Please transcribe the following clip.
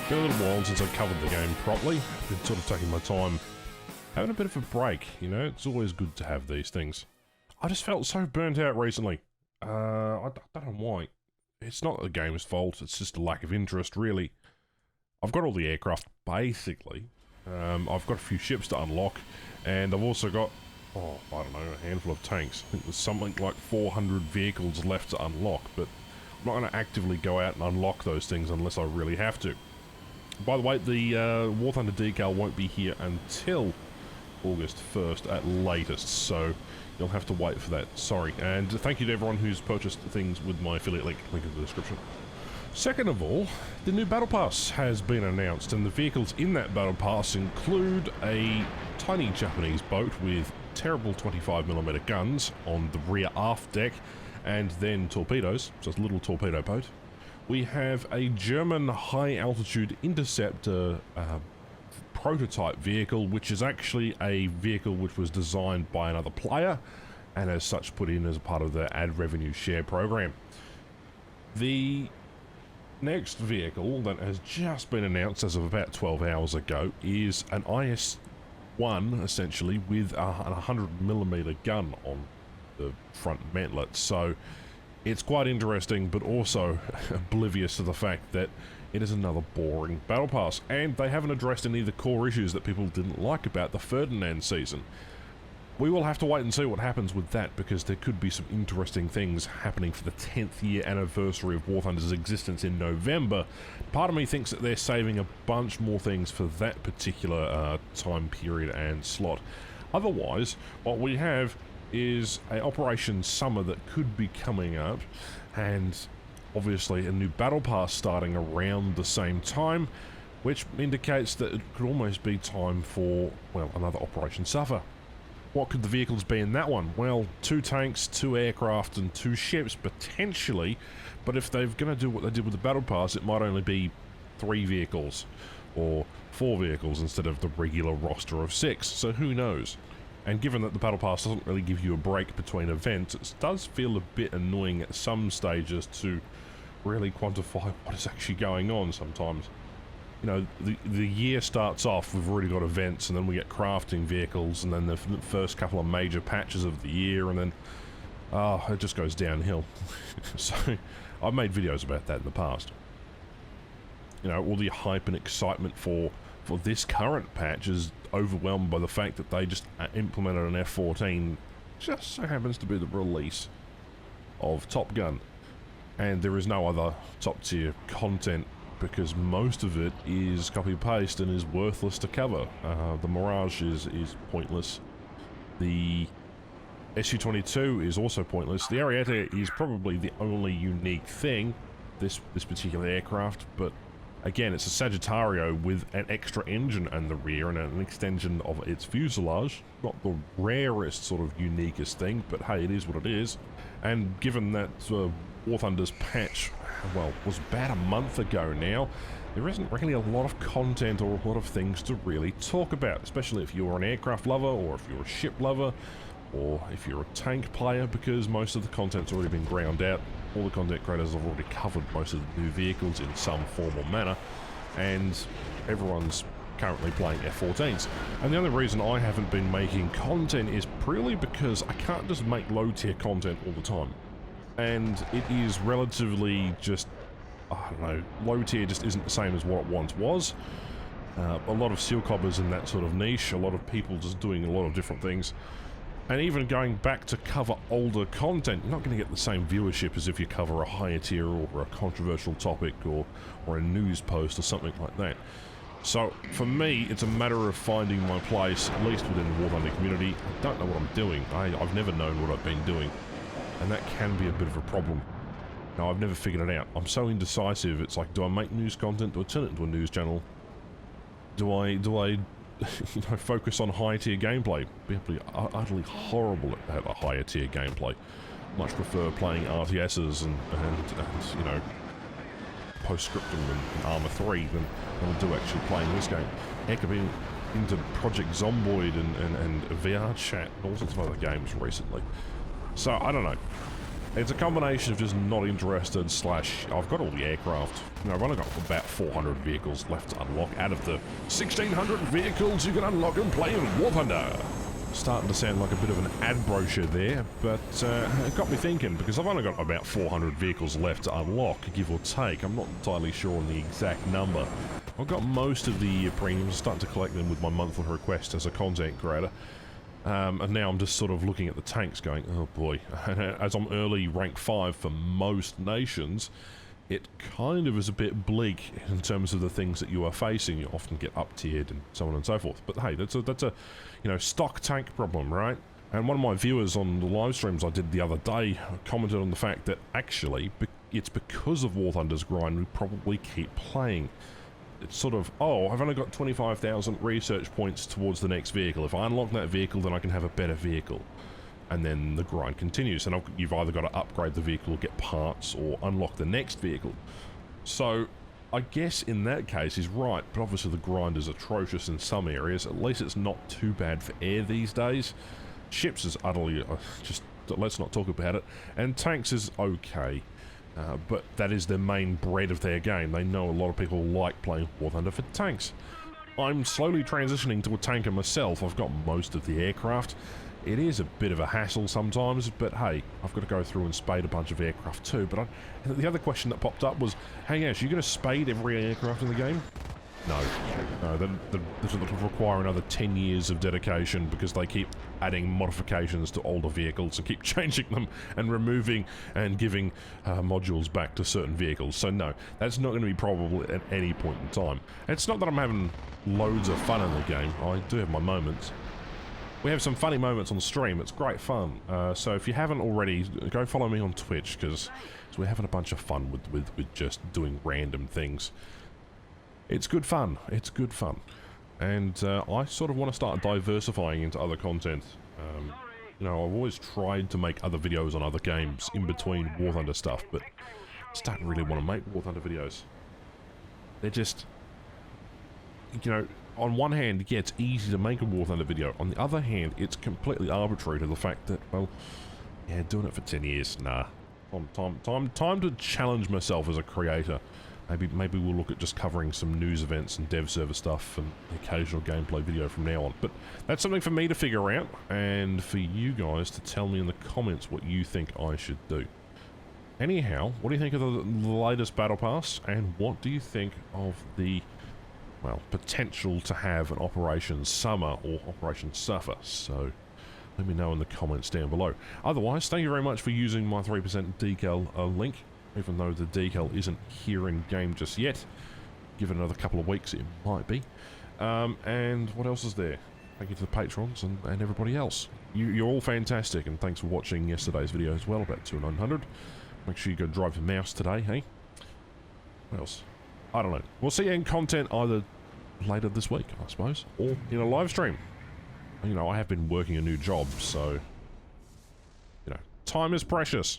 Been a little while since I covered the game properly. Been sort of taking my time, having a bit of a break, you know? It's always good to have these things. I just felt so burnt out recently. I don't know why. It's not the game's fault, it's just a lack of interest, really. I've got all the aircraft, basically. I've got a few ships to unlock, and I've also got, I don't know, a handful of tanks. I think there's something like 400 vehicles left to unlock, but I'm not going to actively go out and unlock those things unless I really have to. By the way, the War Thunder decal won't be here until August 1st at latest, so you'll have to wait for that. Sorry. And thank you to everyone who's purchased things with my affiliate link in the description. Second of all, the new Battle Pass has been announced, and the vehicles in that Battle Pass include a tiny Japanese boat with terrible 25mm guns on the rear aft deck, and then torpedoes, so it's a little torpedo boat. We have a German high-altitude interceptor prototype vehicle, which is actually a vehicle which was designed by another player, and as such put in as a part of the ad revenue share program. The next vehicle that has just been announced as of about 12 hours ago is an IS-1, essentially, with a 100mm gun on the front mantlet. So it's quite interesting, but also oblivious to the fact that it is another boring Battle Pass, and they haven't addressed any of the core issues that people didn't like about the Ferdinand season. We will have to wait and see what happens with that, because there could be some interesting things happening for the 10th year anniversary of War Thunder's existence in November. Part of me thinks that they're saving a bunch more things for that particular time period and slot. Otherwise, what we have is a Operation Summer that could be coming up, and obviously a new Battle Pass starting around the same time, which indicates that it could almost be time for, well, another Operation Suffer. What could the vehicles be in that one? Well, 2 tanks, 2 aircraft, and 2 ships, potentially, but if they're going to do what they did with the Battle Pass, it might only be 3 vehicles, or 4 vehicles instead of the regular roster of 6, so who knows? And given that the Battle Pass doesn't really give you a break between events, it does feel a bit annoying at some stages to really quantify what is actually going on sometimes. You know, the year starts off, we've already got events, and then we get crafting vehicles, and then the first couple of major patches of the year, and then, it just goes downhill. So, I've made videos about that in the past. You know, all the hype and excitement for this current patch is overwhelmed by the fact that they just implemented an F-14, just so happens to be the release of Top Gun. And there is no other top-tier content, because most of it is copy-paste and is worthless to cover. The Mirage is pointless. The Su-22 is also pointless. The Ariete is probably the only unique thing, this particular aircraft, but again, it's a Sagittario with an extra engine in the rear and an extension of its fuselage. Not the rarest sort of uniquest thing, but hey, it is what it is. And given that War Thunder's patch, well, was about a month ago now, there isn't really a lot of content or a lot of things to really talk about, especially if you're an aircraft lover, or if you're a ship lover, or if you're a tank player, because most of the content's already been ground out. All the content creators have already covered most of the new vehicles in some form or manner, and everyone's currently playing F-14s. And the only reason I haven't been making content is purely because I can't just make low-tier content all the time. And it is relatively just, I don't know, low-tier just isn't the same as what it once was. A lot of seal cobbers in that sort of niche, a lot of people just doing a lot of different things. And even going back to cover older content, you're not going to get the same viewership as if you cover a higher tier or a controversial topic or a news post or something like that. So, for me, it's a matter of finding my place, at least within the War Thunder community. I don't know what I'm doing. I've never known what I've been doing, and that can be a bit of a problem. Now, I've never figured it out. I'm so indecisive. It's like, do I make news content? Do I turn it into a news channel? Do I you know, focus on higher tier gameplay? People are utterly horrible at a higher tier gameplay. Much prefer playing RTSs and you know, Postscriptum and Arma 3 than I do actually playing this game. Heck, I've been into Project Zomboid and VR Chat and all sorts of other games recently. So, I don't know. It's a combination of just not interested slash I've got all the aircraft. You know, I've only got about 400 vehicles left to unlock out of the 1,600 vehicles you can unlock and play in War Thunder. Starting to sound like a bit of an ad brochure there, but it got me thinking, because I've only got about 400 vehicles left to unlock, give or take. I'm not entirely sure on the exact number. I've got most of the premiums, starting to collect them with my monthly request as a content creator. And now I'm just sort of looking at the tanks going, oh boy, as I'm early rank 5 for most nations, it kind of is a bit bleak in terms of the things that you are facing. You often get up-tiered and so on and so forth. But hey, that's a you know, stock tank problem, right? And one of my viewers on the live streams I did the other day commented on the fact that actually it's because of War Thunder's grind we probably keep playing. It's sort of, oh, I've only got 25,000 research points towards the next vehicle. If I unlock that vehicle, then I can have a better vehicle. And then the grind continues, and you've either got to upgrade the vehicle, get parts, or unlock the next vehicle. So, I guess in that case he's right, but obviously the grind is atrocious in some areas. At least it's not too bad for air these days. Ships is utterly, just let's not talk about it. And tanks is okay. But that is the main bread of their game. They know a lot of people like playing War Thunder for tanks. I'm slowly transitioning to a tanker myself. I've got most of the aircraft. It is a bit of a hassle sometimes, but hey, I've got to go through and spade a bunch of aircraft too. But the other question that popped up was, hey Ash, you going to spade every aircraft in the game? No, this will require another 10 years of dedication because they keep adding modifications to older vehicles and keep changing them and removing and giving modules back to certain vehicles. So no, that's not going to be probable at any point in time. It's not that I'm having loads of fun in the game. I do have my moments. We have some funny moments on stream. It's great fun. So if you haven't already, go follow me on Twitch because we're having a bunch of fun with just doing random things. It's good fun. It's good fun. And I sort of want to start diversifying into other content. You know, I've always tried to make other videos on other games in between War Thunder stuff, but I just don't really want to make War Thunder videos. They're just, you know, on one hand, yeah, it's easy to make a War Thunder video. On the other hand, it's completely arbitrary to the fact that, well, yeah, doing it for 10 years, nah. Time to challenge myself as a creator. Maybe we'll look at just covering some news events and dev server stuff and the occasional gameplay video from now on. But that's something for me to figure out, and for you guys to tell me in the comments what you think I should do. Anyhow, what do you think of the latest Battle Pass, and what do you think of the, well, potential to have an Operation Summer or Operation Suffer? So let me know in the comments down below. Otherwise, thank you very much for using my 3% decal link. Even though the decal isn't here in game just yet. Give it another couple of weeks, it might be. And what else is there? Thank you to the patrons and everybody else. You're all fantastic, and thanks for watching yesterday's video as well, about 200. Make sure you go drive your mouse today, hey? What else? I don't know. We'll see you in content either later this week, I suppose, or in a live stream. You know, I have been working a new job, so, you know, time is precious.